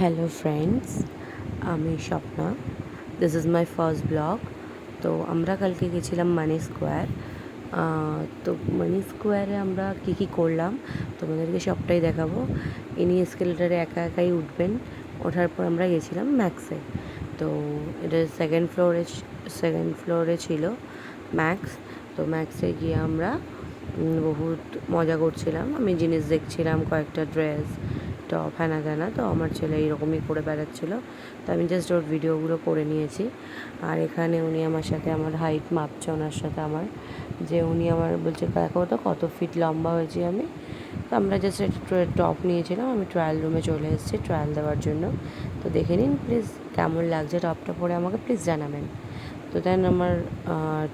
Hello friends, আমি Swapna. This is my first blog. তো আমরা কালকে গেছিলাম মানি স্কোয়ার। তো মানি স্কোয়ারে আমরা কী করলাম তোমাদেরকে সবটাই দেখাবো। ইনি এসকেলেটারে একা একাই উঠবেন। ওঠার পর আমরা গেছিলাম ম্যাক্সে। তো এটা সেকেন্ড ফ্লোরে ছিল ম্যাক্স। তো ম্যাক্সে গিয়ে আমরা বহুত মজা করছিলাম। আমি জিনিস দেখছিলাম, কয়েকটা ড্রেস, টপ, হ্যানা ত্যানা। তো আমার ছেলে এইরকমই করে বেড়াচ্ছিল, তো আমি জাস্ট ওর ভিডিওগুলো করে নিয়েছি। আর এখানে উনি আমার সাথে আমার হাইট মাপছে, ওনার সাথে আমার, যে উনি আমার বলছে দেখো তো কত ফিট লম্বা হয়েছি আমি। তো আমরা জাস্ট একটা টপ নিয়েছিলাম, আমি ট্রায়াল রুমে চলে এসেছি ট্রায়াল দেওয়ার জন্য। তো দেখে নিন প্লিজ কেমন লাগছে টপটা পরে, আমাকে প্লিজ জানাবেন। তো দেন আমার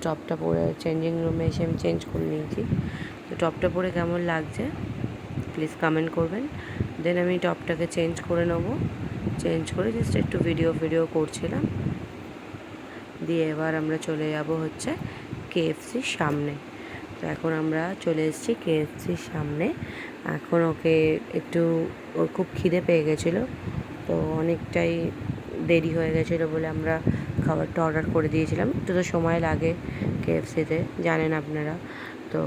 টপটা পরে চেঞ্জিং রুমে এসে আমি চেঞ্জ করে নিয়েছি। তো টপটা পরে কেমন লাগছে প্লিজ কমেন্ট করবেন। দেন আমি টপটাকে চেঞ্জ করে নেবো, চেঞ্জ করে জাস্ট একটু ভিডিও করছিলাম। দিয়ে এবার আমরা চলে যাব হচ্ছে কেএফসির সামনে। তো এখন আমরা চলে এসেছি কেএফসির সামনে। এখন ওকে একটু, ওর খুব খিদে পেয়ে গেছিলো, তো অনেকটাই দেরি হয়ে গেছিলো বলে আমরা খাবারটা অর্ডার করে দিয়েছিলাম। একটু তো সময় লাগে কেএফসিতে, জানেন আপনারা। তো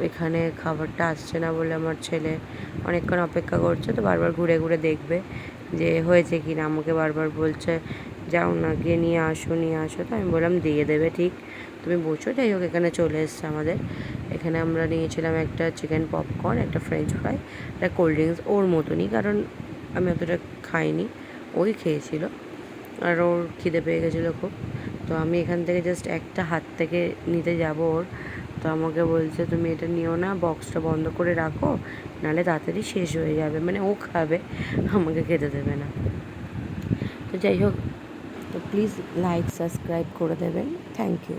এখানে খাবারটা আসছে না বলে আমার ছেলে অনেকক্ষণ অপেক্ষা করছে। তো বারবার ঘুরে ঘুরে দেখবে যে হয়েছে কি না, আমাকে বারবার বলছে যাও না, গিয়ে নিয়ে আসো। তো আমি বললাম দিয়ে দেবে, ঠিক, তুমি বসো। যাই হোক, এখানে চলে এসছে আমাদের। এখানে আমরা নিয়েছিলাম একটা চিকেন পপকর্ন, একটা ফ্রেঞ্চ ফ্রাই, একটা কোল্ড ড্রিঙ্কস, ওর মতনই, কারণ আমি অতটা খাইনি, ওই খেয়েছিল। আর ওর খিদে পেয়ে গেছিলো খুব। তো আমি এখান থেকে জাস্ট একটা হাত থেকে নিতে যাব ওর। তো আমাকে বলছে তুমি এটা নিও না, বক্সটা বন্ধ করে রাখো, নাহলে তাড়াতাড়ি শেষ হয়ে যাবে। মানে ও খাবে, আমাকে খেতে দেবে না। তো যাই হোক, তো প্লিজ লাইক সাবস্ক্রাইব করে দেবেন। Thank you.